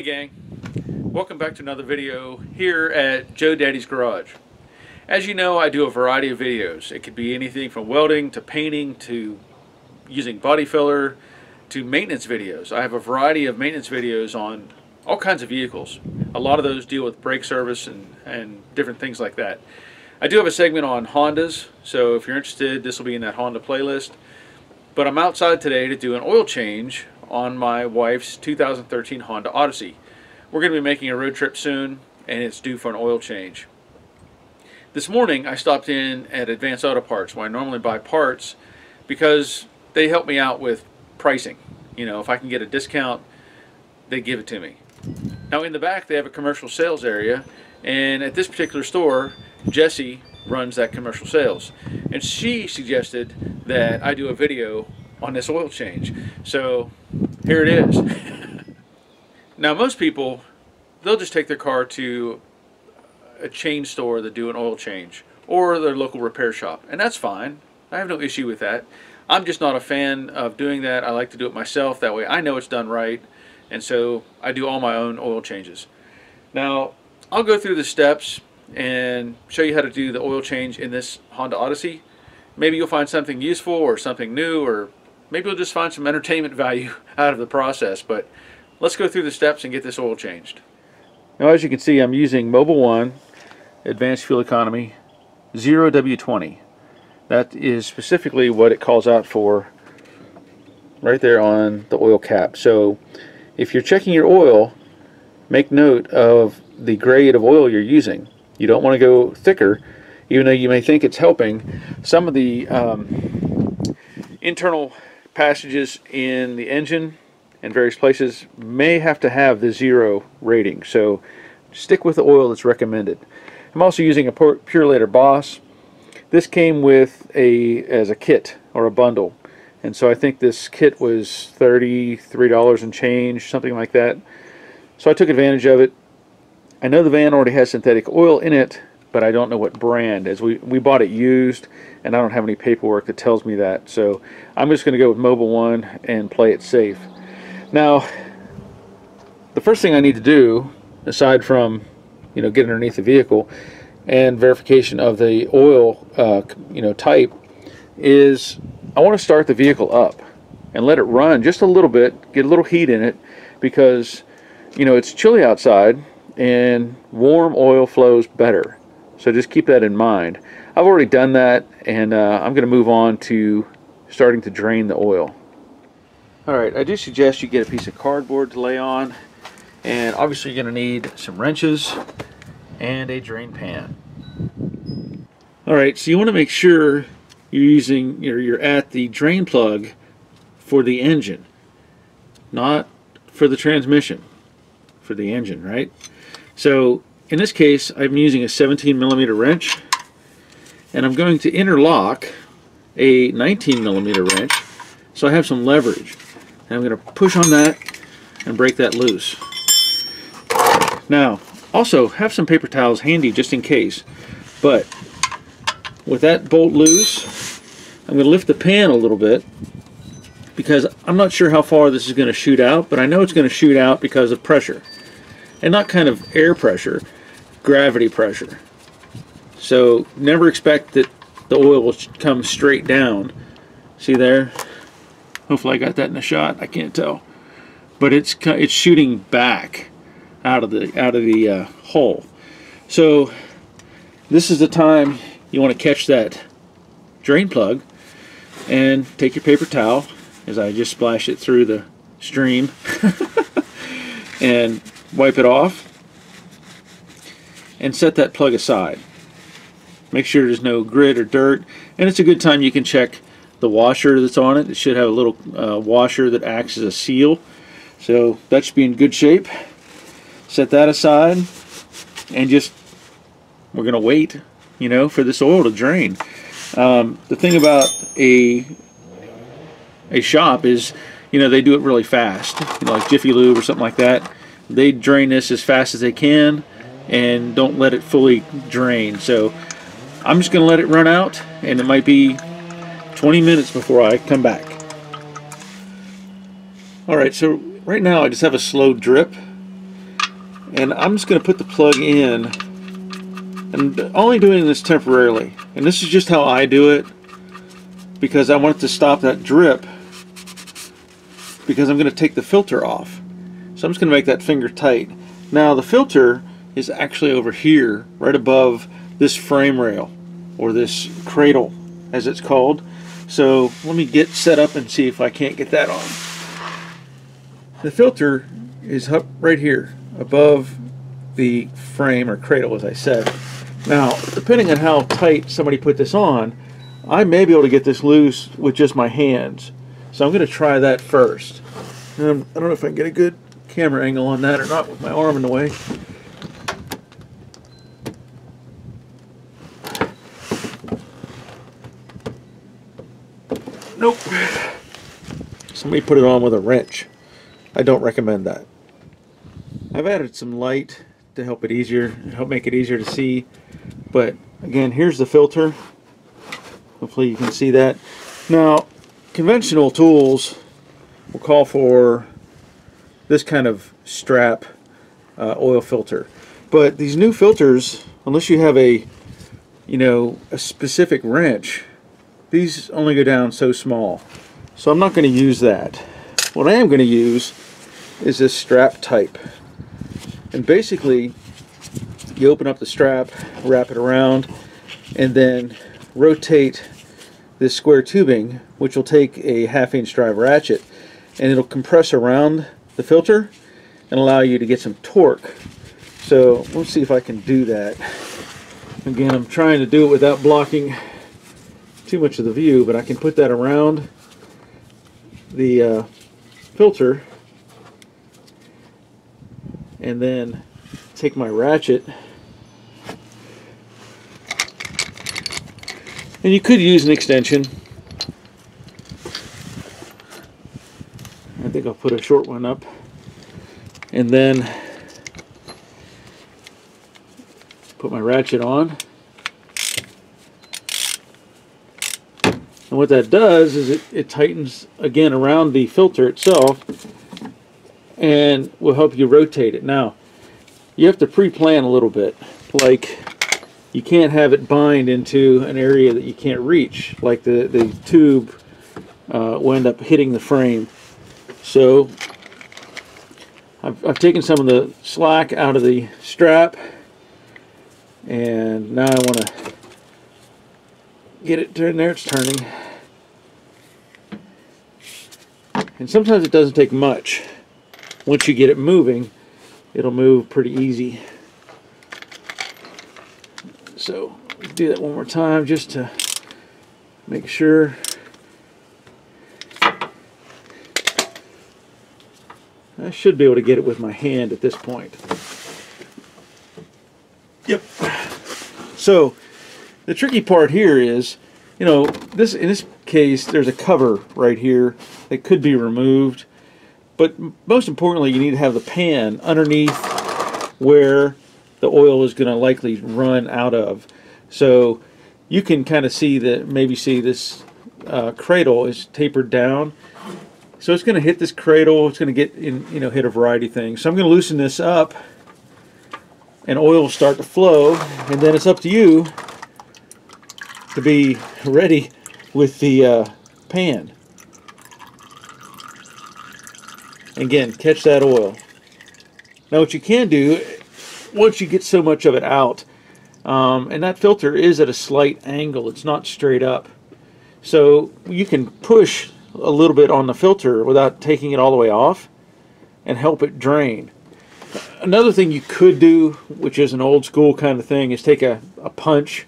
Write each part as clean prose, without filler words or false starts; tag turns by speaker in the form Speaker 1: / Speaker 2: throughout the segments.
Speaker 1: gang, welcome back to another video here at Joe Daddy's Garage. As you know, I do a variety of videos. It could be anything from welding to painting to using body filler to maintenance videos. I have a variety of maintenance videos on all kinds of vehicles. A lot of those deal with brake service and different things like that. I do have a segment on Hondas, so if you're interested, this will be in that Honda playlist. But I'm outside today to do an oil change on my wife's 2013 Honda Odyssey. We're going to be making a road trip soon, and it's due for an oil change. This morning I stopped in at Advanced Auto Parts, where I normally buy parts, because they help me out with pricing. You know, if I can get a discount, they give it to me. Now in the back they have a commercial sales area, and at this particular store Jessie runs that commercial sales, and she suggested that I do a video on this oil change. So here it is. Now most people, they'll just take their car to a chain store that do an oil change or their local repair shop, and that's fine. I have no issue with that. I'm just not a fan of doing that. I like to do it myself. That way I know it's done right, and so I do all my own oil changes. Now I'll go through the steps and show you how to do the oil change in this Honda Odyssey. Maybe you'll find something useful or something new, or maybe you'll just find some entertainment value out of the process. But let's go through the steps and get this oil changed. Now as you can see, I'm using Mobil 1 Advanced Fuel Economy 0W20. That is specifically what it calls out for right there on the oil cap. So if you're checking your oil, make note of the grade of oil you're using. You don't want to go thicker, even though you may think it's helping. Some of the internal passages in the engine and various places may have to have the 0 rating, so stick with the oil that's recommended. I'm also using a Purelator Boss. This came with as a kit or a bundle, and so I think this kit was $33 and change, something like that. So I took advantage of it. I know the van already has synthetic oil in it, but I don't know what brand, as we bought it used, and I don't have any paperwork that tells me that. So I'm just going to go with Mobil 1 and play it safe. Now, the first thing I need to do, aside from get underneath the vehicle and verification of the oil type, is I want to start the vehicle up and let it run just a little bit, get a little heat in it, because it's chilly outside and warm oil flows better. So just keep that in mind. I've already done that, and I'm going to move on to starting to drain the oil. Alright, I do suggest you get a piece of cardboard to lay on, and obviously you're going to need some wrenches and a drain pan. Alright, so you want to make sure you're at the drain plug for the engine, not for the transmission, for the engine, right? So in this case I'm using a 17mm wrench, and I'm going to interlock a 19mm wrench so I have some leverage, and I'm going to push on that and break that loose. Now also have some paper towels handy just in case, but with that bolt loose I'm going to lift the pan a little bit, because I'm not sure how far this is going to shoot out, but I know it's going to shoot out because of pressure. And not kind of air pressure, gravity pressure. So never expect that the oil will come straight down. See there? Hopefully I got that in a shot. I can't tell, but it's shooting back out of the hole. So this is the time you want to catch that drain plug and take your paper towel, as I just splash it through the stream, and wipe it off and set that plug aside. Make sure there's no grit or dirt, and it's a good time you can check the washer that's on it. It should have a little washer that acts as a seal, so that should be in good shape. Set that aside, and we're gonna wait for this oil to drain. The thing about a shop is they do it really fast, like Jiffy Lube or something like that. They drain this as fast as they can and don't let it fully drain. So I'm just going to let it run out, and it might be 20 minutes before I come back. Alright, so right now I just have a slow drip And I'm just going to put the plug in, and only doing this temporarily. And this is just how I do it, because I want it to stop that drip, because I'm going to take the filter off. So I'm just going to make that finger tight. Now the filter is actually over here, right above this frame rail, or this cradle as it's called. So let me get set up and see if I can't get that on. The filter is up right here above the frame or cradle, as I said. Now, depending on how tight somebody put this on, I may be able to get this loose with just my hands. So I'm going to try that first. I don't know if I can get a good camera angle on that or not with my arm in the way. Nope. Somebody put it on with a wrench. I don't recommend that. I've added some light to help it easier, help make it easier to see. But again, here's the filter. Hopefully you can see that. Now, conventional tools will call for this kind of strap oil filter. But these new filters, unless you have a specific wrench, these only go down so small. So I'm not going to use that. What I am going to use is this strap type. And basically, you open up the strap, wrap it around, and then rotate this square tubing, which will take a 1/2-inch drive ratchet, and it'll compress around the filter and allow you to get some torque. So let's see if I can do that. Again, I'm trying to do it without blocking too much of the view, but I can put that around the filter and then take my ratchet, and you could use an extension. I think I'll put a short one up, and then put my ratchet on. And what that does is it tightens again around the filter itself and will help you rotate it. Now, you have to pre-plan a little bit. Like, you can't have it bind into an area that you can't reach, like the tube will end up hitting the frame. So I've taken some of the slack out of the strap, and now I want to get it turned. There it's turning. And sometimes it doesn't take much. Once you get it moving, it'll move pretty easy. So let's do that one more time just to make sure. I should be able to get it with my hand at this point. Yep. So the tricky part here is, in this case, there's a cover right here that could be removed. But most importantly, you need to have the pan underneath where the oil is going to likely run out of. So you can kind of see maybe see this cradle is tapered down. So it's going to hit this cradle. It's going to get hit a variety of things. So I'm going to loosen this up, and oil will start to flow. And then it's up to you to be ready with the pan. Again, catch that oil. Now what you can do, once you get so much of it out, and that filter is at a slight angle, it's not straight up, so you can push a little bit on the filter without taking it all the way off and help it drain. Another thing you could do, which is an old school kind of thing, is take a punch.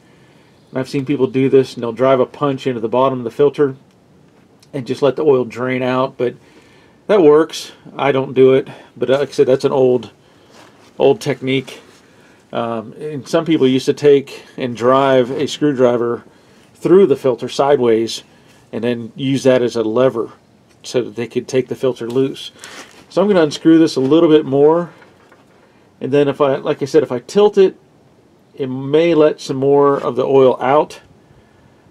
Speaker 1: And I've seen people do this, and they'll drive a punch into the bottom of the filter and just let the oil drain out. But that works. I don't do it, but like I said, that's an old technique. And some people used to take and drive a screwdriver through the filter sideways and then use that as a lever so that they could take the filter loose. So I'm going to unscrew this a little bit more, and then like I said, if I tilt it, it may let some more of the oil out,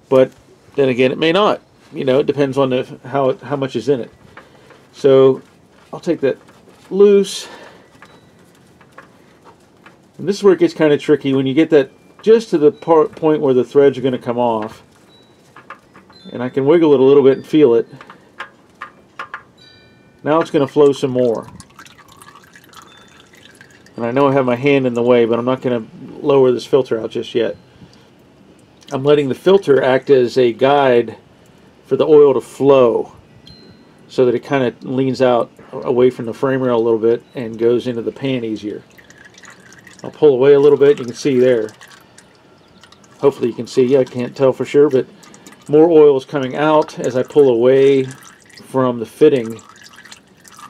Speaker 1: but then again, it may not. It depends on how much is in it. So I'll take that loose, And this is where it gets kind of tricky when you get that just to the point where the threads are going to come off. And I can wiggle it a little bit and feel it. Now it's going to flow some more. And I know I have my hand in the way, but I'm not going to lower this filter out just yet. I'm letting the filter act as a guide for the oil to flow, so that it kind of leans out away from the frame rail a little bit and goes into the pan easier. I'll pull away a little bit. You can see there. Hopefully you can see. I can't tell for sure, but more oil is coming out as I pull away from the fitting,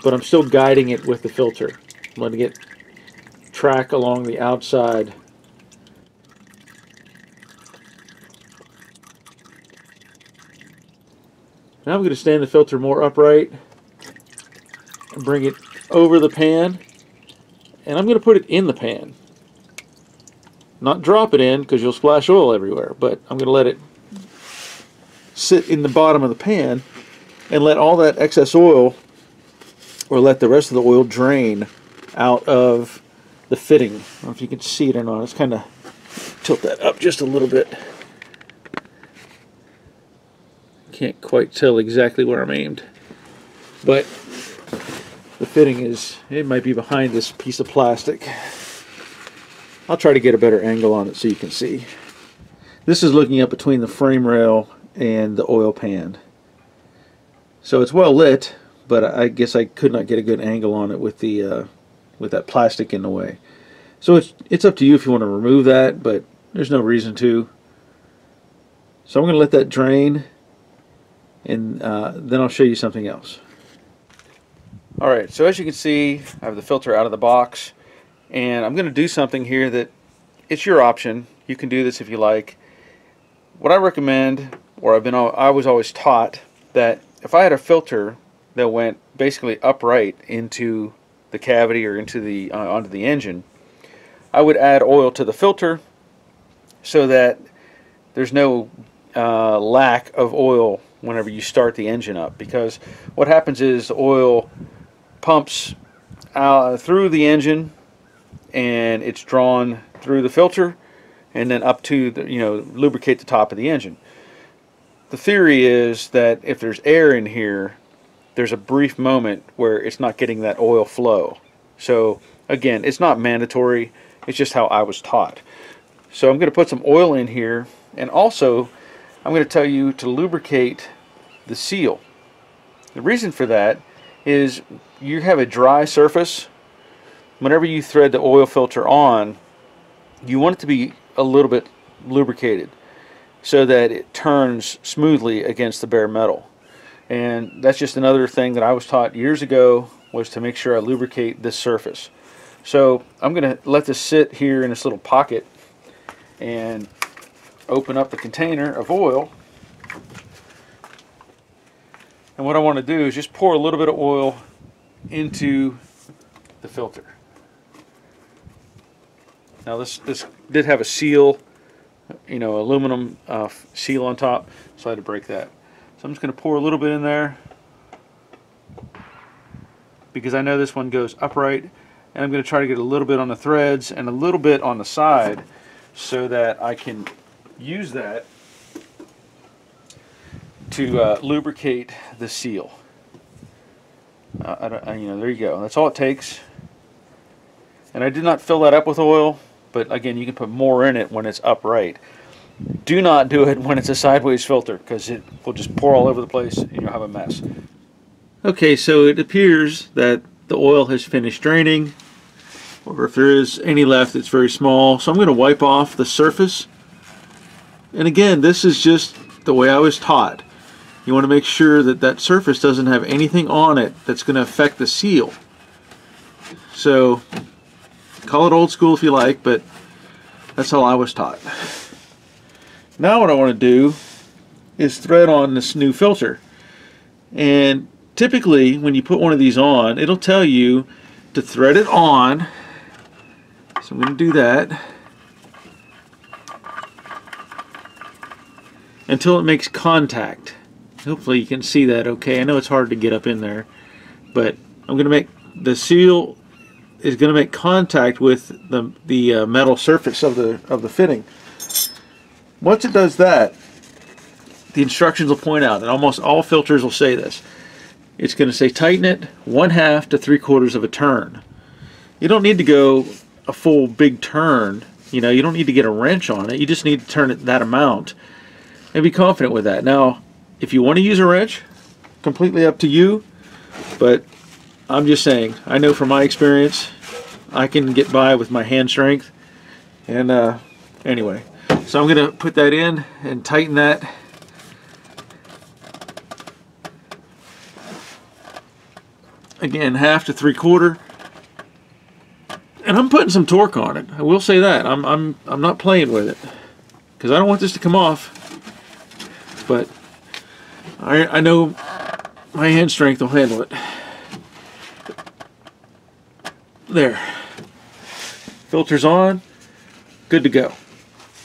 Speaker 1: but I'm still guiding it with the filter. I'm letting it track along the outside. Now I'm going to stand the filter more upright and bring it over the pan, and I'm going to put it in the pan. Not drop it in because you'll splash oil everywhere, but I'm going to let it sit in the bottom of the pan and let all that excess oil, or let the rest of the oil drain out of the fitting. I don't know if you can see it or not. It's kind of tilt that up just a little bit. Can't quite tell exactly where I'm aimed, but the fitting is, it might be behind this piece of plastic. I'll try to get a better angle on it so you can see. This is looking up between the frame rail and the oil pan. So it's well lit, but I guess I could not get a good angle on it with the with that plastic in the way. So it's up to you if you want to remove that, but there's no reason to. So I'm going to let that drain, and then I'll show you something else. Alright, so as you can see, I have the filter out of the box, and I'm going to do something here that it's your option. You can do this if you like. What I recommend, or I was always taught, that if I had a filter that went basically upright into the cavity or into the onto the engine, I would add oil to the filter so that there's no lack of oil whenever you start the engine up, because what happens is the oil pumps out through the engine and it's drawn through the filter and then up to the, lubricate the top of the engine. The theory is that if there's air in here, there's a brief moment where it's not getting that oil flow. So again, it's not mandatory, it's just how I was taught. So I'm going to put some oil in here, and also I'm going to tell you to lubricate the seal. The reason for that is you have a dry surface. Whenever you thread the oil filter on, you want it to be a little bit lubricated so that it turns smoothly against the bare metal. And that's just another thing that I was taught years ago, was to make sure I lubricate this surface. So I'm going to let this sit here in this little pocket and open up the container of oil. And what I want to do is just pour a little bit of oil into the filter. Now this did have a seal, aluminum seal on top, so I had to break that. So I'm just going to pour a little bit in there, because I know this one goes upright, and I'm going to try to get a little bit on the threads and a little bit on the side so that I can use that to lubricate the seal. There you go. That's all it takes. And I did not fill that up with oil, but again, you can put more in it when it's upright. Do not do it when it's a sideways filter, because it will just pour all over the place and you'll have a mess. Okay, so it appears that the oil has finished draining, or if there is any left, it's very small. So I'm going to wipe off the surface. And again, this is just the way I was taught. You want to make sure that that surface doesn't have anything on it that's going to affect the seal. So call it old school if you like, but that's how I was taught. Now what I want to do is thread on this new filter. And typically when you put one of these on, it'll tell you to thread it on. So I'm going to do that until it makes contact. Hopefully you can see that okay. I know it's hard to get up in there, but I'm going to make the seal is going to make contact with the metal surface of the fitting. Once it does that, the instructions will point out, and almost all filters will say this. It's going to say tighten it 1/2 to 3/4 of a turn. You don't need to go a full big turn. You know, you don't need to get a wrench on it. You just need to turn it that amount and be confident with that. Now, if you want to use a wrench, completely up to you, but I'm just saying, I know from my experience, I can get by with my hand strength. And anyway, so I'm going to put that in and tighten that. Again, 1/2 to 3/4. And I'm putting some torque on it. I will say that. I'm not playing with it, because I don't want this to come off. But I know my hand strength will handle it. There. Filters on. Good to go.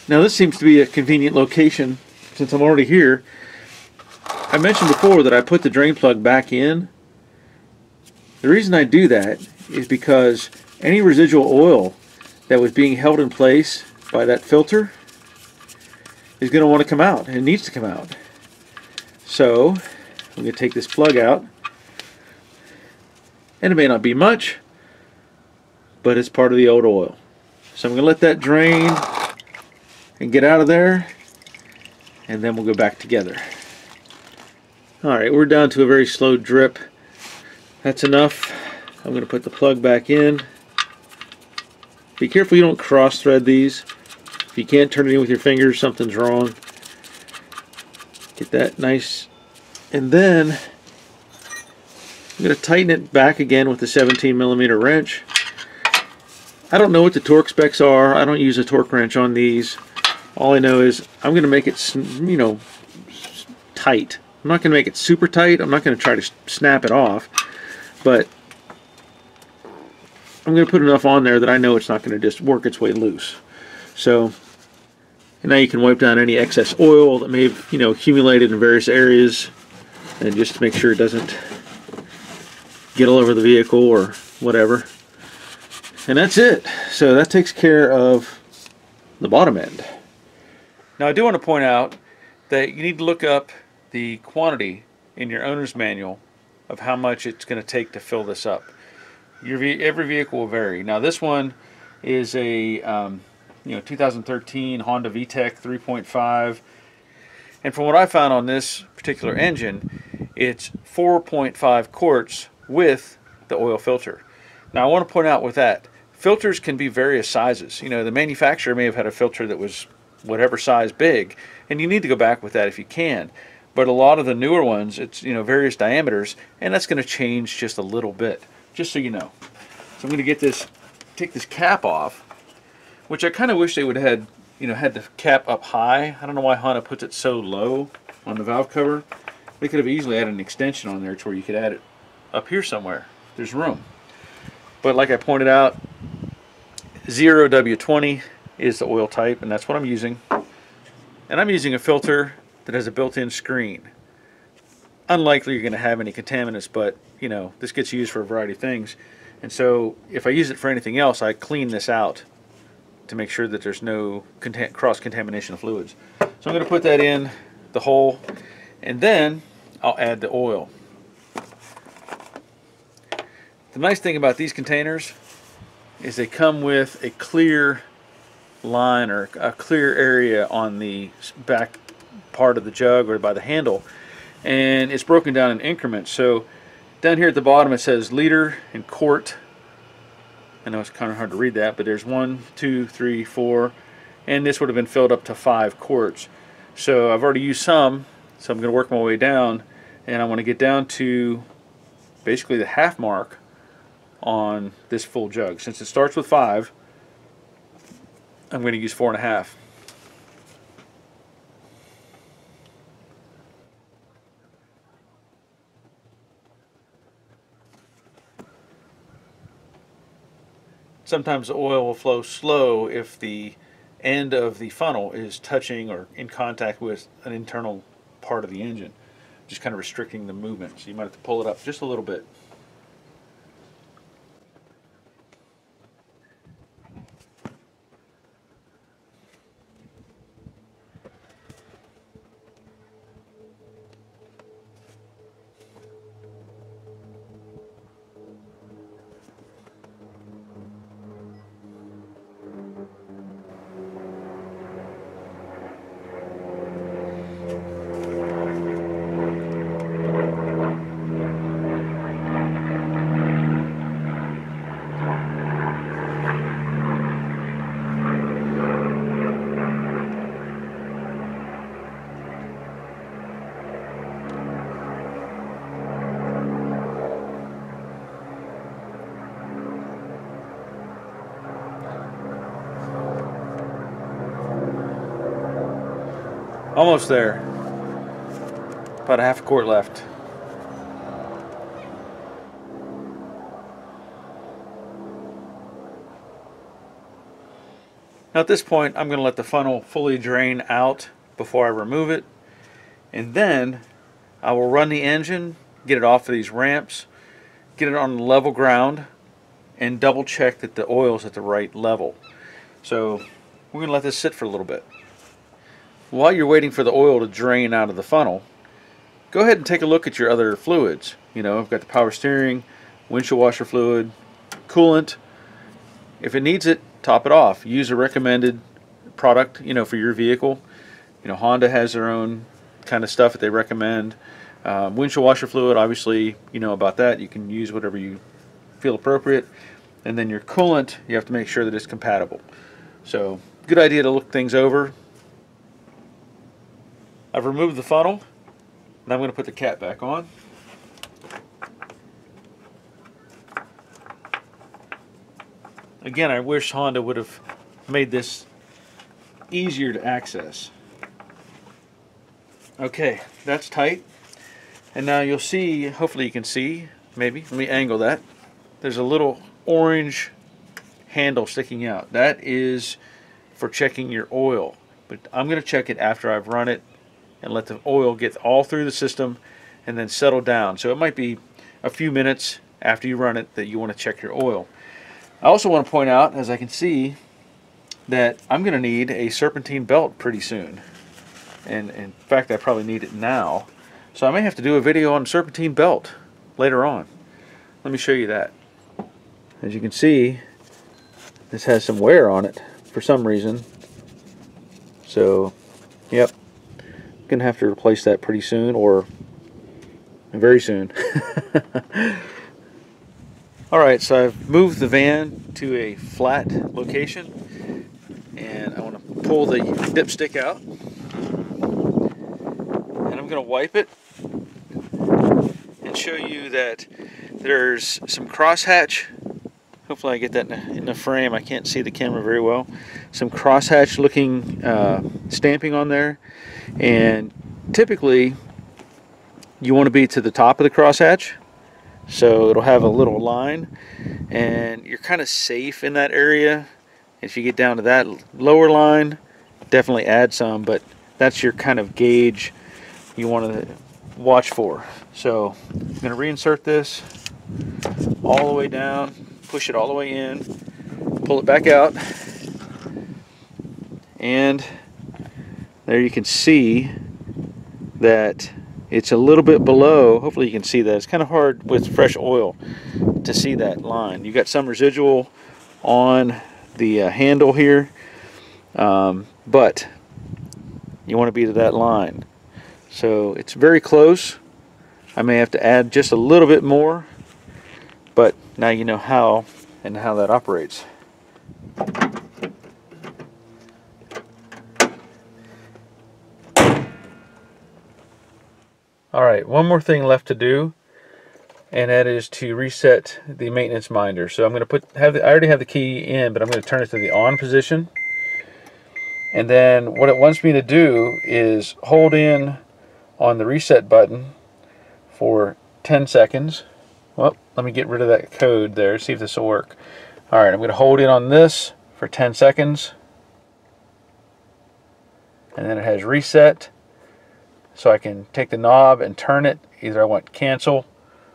Speaker 1: Now this seems to be a convenient location since I'm already here. I mentioned before that I put the drain plug back in. The reason I do that is because any residual oil that was being held in place by that filter is going to want to come out, and it needs to come out. So I'm going to take this plug out, and it may not be much, but it's part of the old oil. So I'm going to let that drain and get out of there, and then we'll go back together. Alright, we're down to a very slow drip. That's enough. I'm going to put the plug back in. Be careful you don't cross thread these. If you can't turn it in with your fingers, something's wrong. Get that nice. And then I'm going to tighten it back again with the 17mm wrench. I don't know what the torque specs are. I don't use a torque wrench on these. All I know is I'm going to make it, you know, tight. I'm not going to make it super tight. I'm not going to try to snap it off. But I'm going to put enough on there that I know it's not going to just work its way loose. So, and now you can wipe down any excess oil that may have, you know, accumulated in various areas, and just to make sure it doesn't get all over the vehicle or whatever. And that's it. So that takes care of the bottom end. Now I do want to point out that you need to look up the quantity in your owner's manual of how much it's going to take to fill this up. Every vehicle will vary. Now this one is a 2013 Honda VTEC 3.5, and from what I found on this particular engine, it's 4.5 quarts with the oil filter. Now I want to point out with that, filters can be various sizes. You know, the manufacturer may have had a filter that was whatever size big, and you need to go back with that if you can. But a lot of the newer ones, it's, you know, various diameters, and that's going to change just a little bit, just so you know. So I'm going to take this cap off, which I kind of wish they would have had the cap up high. I don't know why Honda puts it so low on the valve cover. They could have easily added an extension on there to where you could add it up here somewhere. There's room. But like I pointed out, 0W20 is the oil type, and that's what I'm using. And I'm using a filter that has a built-in screen. Unlikely you're going to have any contaminants, but you know, this gets used for a variety of things. And so if I use it for anything else, I clean this out to make sure that there's no cross-contamination of fluids. So I'm going to put that in the hole, and then I'll add the oil. The nice thing about these containers is they come with a clear line or a clear area on the back part of the jug or by the handle, and it's broken down in increments. So down here at the bottom it says liter and quart. I know it's kind of hard to read that, but there's 1, 2, 3, 4, and this would have been filled up to 5 quarts. So I've already used some, so I'm going to work my way down, and I want to get down to basically the half mark on this full jug. Since it starts with 5, I'm going to use 4.5. Sometimes the oil will flow slow if the end of the funnel is touching or in contact with an internal part of the engine, just kind of restricting the movement. So you might have to pull it up just a little bit. Almost there. About a half a quart left. Now at this point, I'm going to let the funnel fully drain out before I remove it. And then I will run the engine, get it off of these ramps, get it on level ground, and double check that the oil's at the right level. So we're going to let this sit for a little bit. While you're waiting for the oil to drain out of the funnel, go ahead and take a look at your other fluids. You know, I've got the power steering, windshield washer fluid, coolant. If it needs it, top it off. Use a recommended product, you know, for your vehicle. You know, Honda has their own kind of stuff that they recommend. Windshield washer fluid, obviously, you know about that. You can use whatever you feel appropriate. And then your coolant, you have to make sure that it's compatible. So, good idea to look things over. I've removed the funnel, and I'm going to put the cap back on. Again, I wish Honda would have made this easier to access. Okay, that's tight. And now you'll see, hopefully you can see, maybe, let me angle that. There's a little orange handle sticking out. That is for checking your oil. But I'm going to check it after I've run it and let the oil get all through the system and then settle down. So it might be a few minutes after you run it that you want to check your oil. I also want to point out, as I can see, that I'm going to need a serpentine belt pretty soon. And in fact, I probably need it now. So I may have to do a video on serpentine belt later on. Let me show you that. As you can see, this has some wear on it for some reason. So, yep, I'm going to have to replace that pretty soon, or very soon. Alright, so I've moved the van to a flat location, and I want to pull the dipstick out, and I'm going to wipe it and show you that there's some crosshatch. Hopefully I get that in the frame. I can't see the camera very well. Some crosshatch looking stamping on there, and typically you want to be to the top of the crosshatch, so it'll have a little line, and you're kind of safe in that area. If you get down to that lower line, definitely add some, but that's your kind of gauge you want to watch for. So I'm going to reinsert this all the way down, push it all the way in, pull it back out, and there you can see that it's a little bit below. Hopefully you can see that. It's kind of hard with fresh oil to see that line. You got some residual on the handle here, but you want to be to that line. So it's very close. I may have to add just a little bit more, but now you know how and how that operates. Alright, one more thing left to do, and that is to reset the maintenance minder. So I'm going to I already have the key in, but I'm going to turn it to the on position. And then what it wants me to do is hold in on the reset button for 10 seconds. Well, let me get rid of that code there, see if this will work. Alright, I'm going to hold in on this for 10 seconds. And then it has reset. So I can take the knob and turn it. Either I want cancel.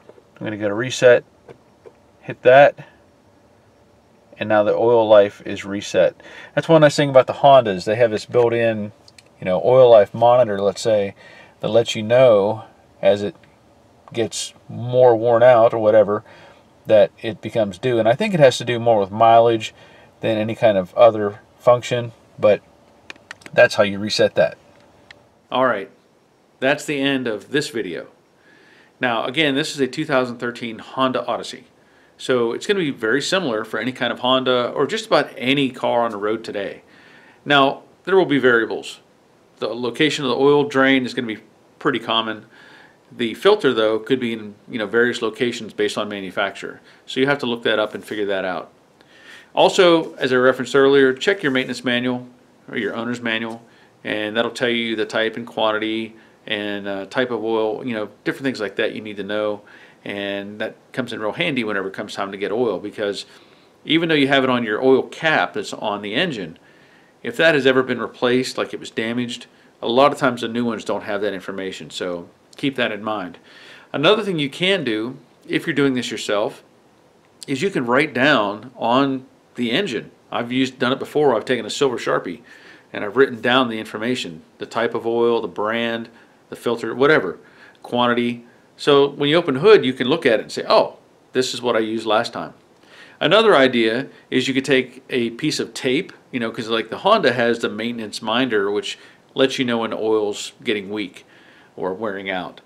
Speaker 1: I'm going to go to reset, hit that, and now the oil life is reset. That's one nice thing about the Hondas. They have this built-in, you know, oil life monitor, let's say, that lets you know as it gets more worn out or whatever that it becomes due. And I think it has to do more with mileage than any kind of other function, but that's how you reset that. Alright, that's the end of this video. Now again, this is a 2013 Honda Odyssey. So it's going to be very similar for any kind of Honda or just about any car on the road today. Now, there will be variables. The location of the oil drain is going to be pretty common. The filter, though, could be in various locations based on manufacturer. So you have to look that up and figure that out. Also, as I referenced earlier, check your maintenance manual or your owner's manual and that'll tell you the type and quantity and type of oil, different things like that you need to know. And that comes in real handy whenever it comes time to get oil, because even though you have it on your oil cap that's on the engine, if that has ever been replaced, like it was damaged, a lot of times the new ones don't have that information, so keep that in mind. Another thing you can do, if you're doing this yourself, is you can write down on the engine. I've done it before. I've taken a silver Sharpie and I've written down the information, the type of oil, the brand, the filter, whatever, quantity. So when you open the hood, you can look at it and say, oh, this is what I used last time. Another idea is you could take a piece of tape, because like the Honda has the maintenance minder, which lets you know when the oil's getting weak or wearing out.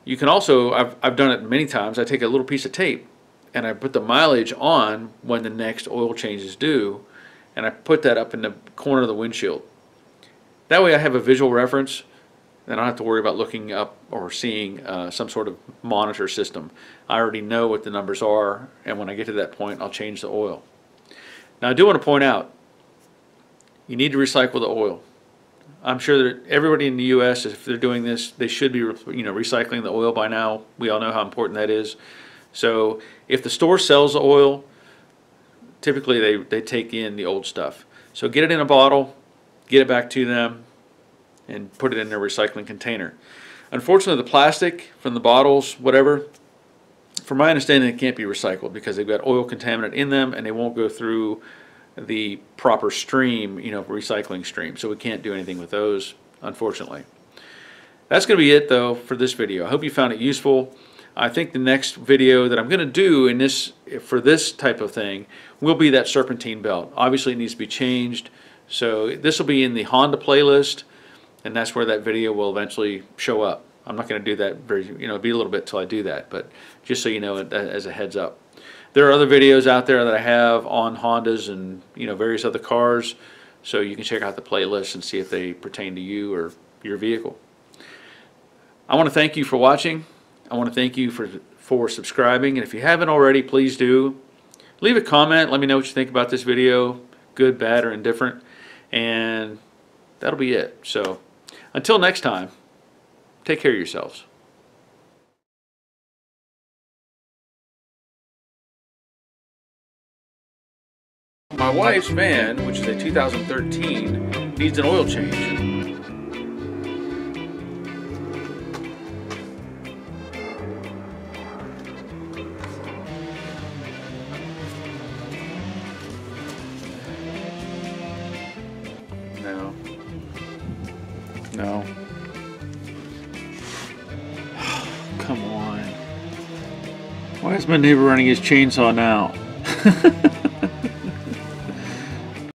Speaker 1: You can also, I've done it many times, I take a little piece of tape and I put the mileage on when the next oil change is due, and I put that up in the corner of the windshield. That way I have a visual reference, and I don't have to worry about looking up or seeing some sort of monitor system. I already know what the numbers are, and when I get to that point, I'll change the oil. Now I do want to point out, you need to recycle the oil. I'm sure that everybody in the U.S., if they're doing this, they should be recycling the oil by now. We all know how important that is. So if the store sells the oil, typically they take in the old stuff. So get it in a bottle, get it back to them, and put it in their recycling container. Unfortunately, the plastic from the bottles, whatever, from my understanding, it can't be recycled because they've got oil contaminant in them and they won't go through the proper stream, recycling stream. So we can't do anything with those, unfortunately. That's going to be it, though, for this video. I hope you found it useful. I think the next video that I'm going to do for this type of thing will be that serpentine belt. Obviously, it needs to be changed. So this will be in the Honda playlist, and that's where that video will eventually show up. I'm not going to do that it'll be a little bit till I do that, but just so you know, as a heads up. There are other videos out there that I have on Hondas and various other cars, so you can check out the playlist and see if they pertain to you or your vehicle. I want to thank you for watching. I want to thank you for subscribing, and if you haven't already, please do. Leave a comment. Let me know what you think about this video, good, bad, or indifferent, and that'll be it. So until next time, take care of yourselves. My wife's van, which is a 2013, needs an oil change. No. Come on. Why is my neighbor running his chainsaw now?